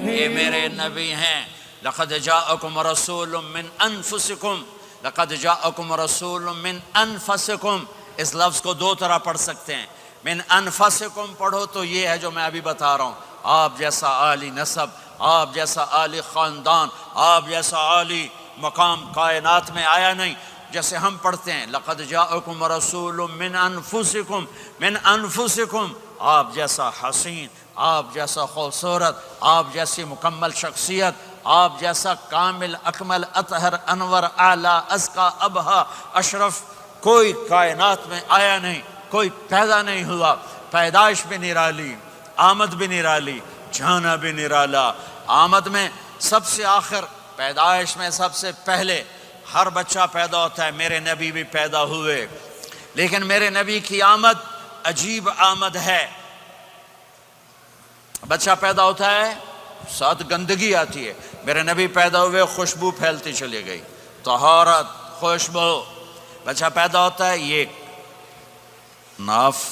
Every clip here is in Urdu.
یہ میرے نبی ہیں۔ لقد جاءکم رسول من انفسکم، لقد جاءکم رسول من انفسکم، اس لفظ کو دو طرح پڑھ سکتے ہیں۔ من انفسکم پڑھو تو یہ ہے جو میں ابھی بتا رہا ہوں، آپ جیسا عالی نسب، آپ جیسا عالی خاندان، آپ جیسا عالی مقام کائنات میں آیا نہیں۔ جیسے ہم پڑھتے ہیں لقد جاءکم رسول من انفسکم، من انفسکم، آپ جیسا حسین، آپ جیسا خوبصورت، آپ جیسی مکمل شخصیت، آپ جیسا کامل اکمل اطہر انور اعلیٰ ازکیٰ ابہا اشرف کوئی کائنات میں آیا نہیں، کوئی پیدا نہیں ہوا۔ پیدائش بھی نرالی، آمد بھی نرالی، جانا بھی نرالا۔ آمد میں سب سے آخر، پیدائش میں سب سے پہلے۔ ہر بچہ پیدا ہوتا ہے، میرے نبی بھی پیدا ہوئے، لیکن میرے نبی کی آمد عجیب آمد ہے۔ بچہ پیدا ہوتا ہے، ساتھ گندگی آتی ہے، میرے نبی پیدا ہوئے، خوشبو پھیلتی چلی گئی، طہارت، خوشبو۔ بچہ پیدا ہوتا ہے، یہ ناف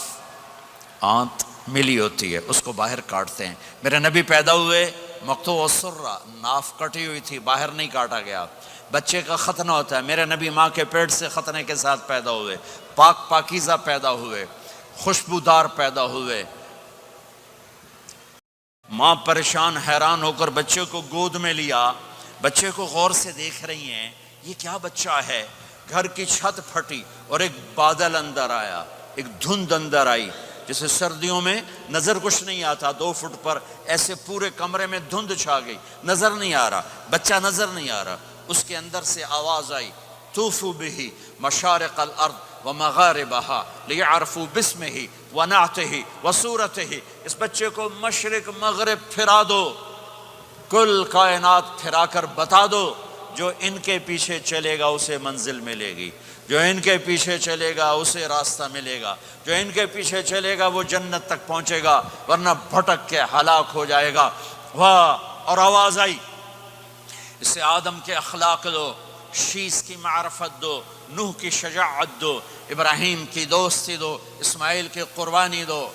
آنت ملی ہوتی ہے، اس کو باہر کاٹتے ہیں۔ میرے نبی پیدا ہوئے، مقطوع السرہ، ناف کٹی ہوئی تھی، باہر نہیں کاٹا گیا۔ بچے کا ختنہ ہوتا ہے، میرے نبی ماں کے پیٹ سے ختنے کے ساتھ پیدا ہوئے، پاک پاکیزہ پیدا ہوئے، خوشبودار پیدا ہوئے۔ ماں پریشان حیران ہو کر بچے کو گود میں لیا، بچے کو غور سے دیکھ رہی ہیں، یہ کیا بچہ ہے؟ گھر کی چھت پھٹی اور ایک بادل اندر آیا، ایک دھند اندر آئی، جیسے سردیوں میں نظر کچھ نہیں آتا، 2 فٹ پر ایسے پورے کمرے میں دھند چھا گئی، نظر نہیں آ رہا، بچہ نظر نہیں آ رہا۔ اس کے اندر سے آواز آئی، طوفوا بہ مشارق الارض ومغاربہا لیعرفوا باسمہ ونعتہ وصورتہ۔ اس بچے کو مشرق مغرب پھرا دو، کل کائنات پھرا کر بتا دو، جو ان کے پیچھے چلے گا اسے منزل ملے گی، جو ان کے پیچھے چلے گا اسے راستہ ملے گا، جو ان کے پیچھے چلے گا وہ جنت تک پہنچے گا، ورنہ بھٹک کے ہلاک ہو جائے گا۔ واہ! اور آواز آئی، اسے آدم کے اخلاق دو، شیس کی معرفت دو، نوح کی شجاعت دو، ابراہیم کی دوستی دو، اسماعیل کی قربانی دو،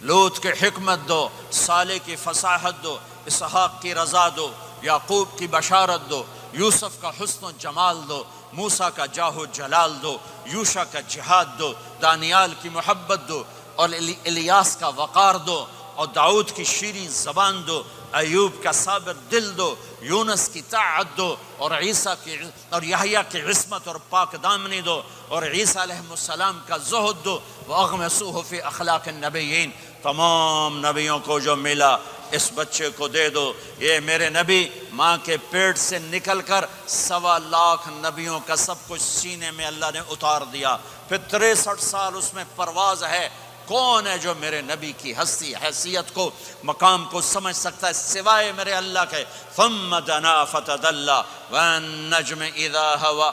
لوط کی حکمت دو، صالح کی فصاحت دو، اسحاق کی رضا دو، یعقوب کی بشارت دو، یوسف کا حسن و جمال دو، موسیٰ کا جاہ و جلال دو، یوشع کا جہاد دو، دانیال کی محبت دو، اور الیاس کا وقار دو، اور داؤد کی شیریں زبان دو، ایوب کا صابر دل دو، یونس کی طاعت دو، اور عیسیٰ کی اور یحییٰ کی عصمت اور پاک دامنی دو، اور عیسیٰ علیہ السلام کا زہد دو، وَأَغْمِسُوهُ فِي أَخْلَاقِ النَّبِيِّينَ۔ تمام نبیوں کو جو ملا اس بچے کو دے دو۔ یہ میرے نبی ماں کے پیٹ سے نکل کر 1.25 لاکھ نبیوں کا سب کچھ سینے میں اللہ نے اتار دیا، پھر 63 سال اس میں پرواز ہے۔ کون ہے جو میرے نبی کی ہستی، حیثیت کو، مقام کو سمجھ سکتا ہے سوائے میرے اللہ کے؟ ثم دنا فتدلى والنجم اذا هوى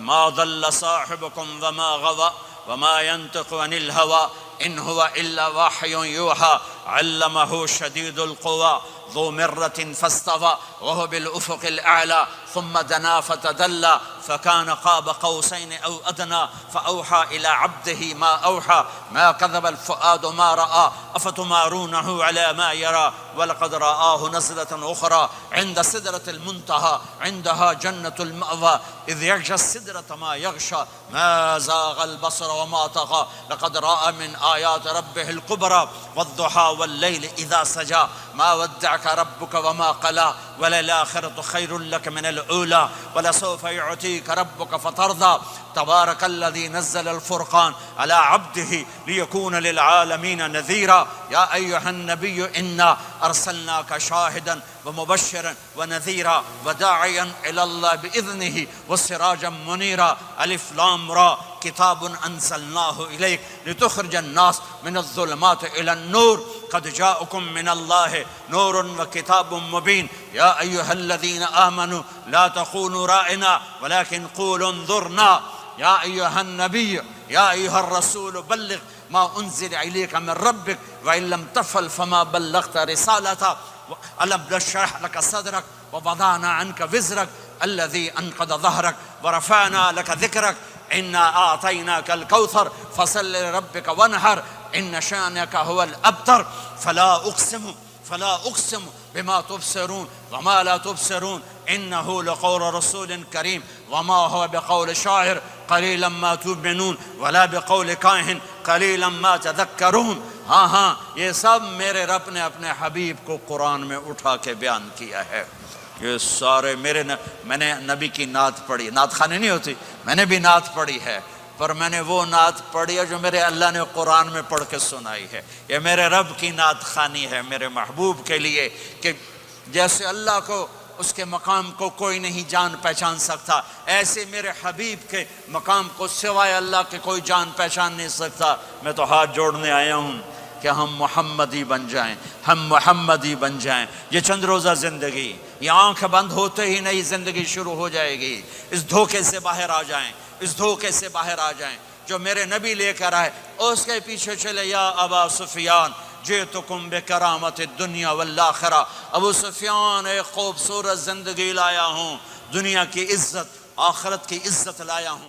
ما ضل صاحبكم وما غوى وما ينطق عن الهوى ان هو الا وحي يوحى علمه شديد القوى ذو مرة فاستوى وهو بالأفق الأعلى ثم دنا فتدلى فكان قاب قوسين أو أدنى فأوحى إلى عبده ما أوحى ما كذب الفؤاد ما رأى أفتمارونه على ما يرى ولقد رآه نزلة أخرى عند سدرة المنتهى عندها جنة المأوى إذ يغشى السدرة ما يغشى ما زاغ البصر وما طغى لقد رأى من آيات ربه الكبرى والضحى والليل إذا سجى ما ودعك ربك وما قلى وللآخرة خير لك من الأولى ولسوف يعطيك ربك فترضى تبارك الذي نزل الفرقان على عبده ليكون للعالمين نذيرا يا أيها النبي إنا أرسلناك شاهدا ومبشرا ونذيرا وداعيا إلى الله بإذنه وسراجا منيرا ألف لام را كتاب أنزلناه إليك لتخرج الناس من الظلمات إلى النور قد جاءكم من الله نور وكتاب مبين يا أيها الذين آمنوا لا تقولوا رائنا ولكن قولوا انظرنا يا أيها النبي يا أيها الرسول بلغ ما أنزل إليك من ربك وإن لم تفعل فما بلغت رسالته ألم نشرح لك صدرك ووضعنا عنك وزرك الذي أنقض ظهرك ورفعنا لك ذكرك إنا أعطيناك الكوثر فصل لربك وانحر إن شانك هو الأبتر فلا أقسم بما تبصرون وما لا تبصرون انه لقول رسول کریم وما هو بقول شاعر قلیلا ما تؤمنون ولا بقول کاہن قلیلا ما تذکرون۔ ہاں ہاں، یہ سب میرے رب نے اپنے حبیب کو قرآن میں اٹھا کے بیان کیا ہے۔ یہ سارے میں نے نبی کی نعت پڑھی، نعت خوانی نہیں ہوتی، میں نے بھی نعت پڑھی ہے، پر میں نے وہ نعت پڑھی ہے جو میرے اللہ نے قرآن میں پڑھ کے سنائی ہے۔ یہ میرے رب کی نعت خوانی ہے میرے محبوب کے لیے، کہ جیسے اللہ کو اس کے مقام کو کوئی نہیں جان پہچان سکتا، ایسے میرے حبیب کے مقام کو سوائے اللہ کے کوئی جان پہچان نہیں سکتا۔ میں تو ہاتھ جوڑنے آیا ہوں کہ ہم محمدی بن جائیں، ہم محمدی بن جائیں۔ یہ چند روزہ زندگی، یہ آنکھ بند ہوتے ہی نئی زندگی شروع ہو جائے گی۔ اس دھوکے سے باہر آ جائیں، اس دھوکے سے باہر آ جائیں جو میرے نبی لے کر آئے، اس کے پیچھے چلے۔ یا ابا سفیان جئتکم بکرامت الدنیا والآخرہ، ابو سفیان ایک خوبصورت زندگی لایا ہوں، دنیا کی عزت آخرت کی عزت لایا ہوں۔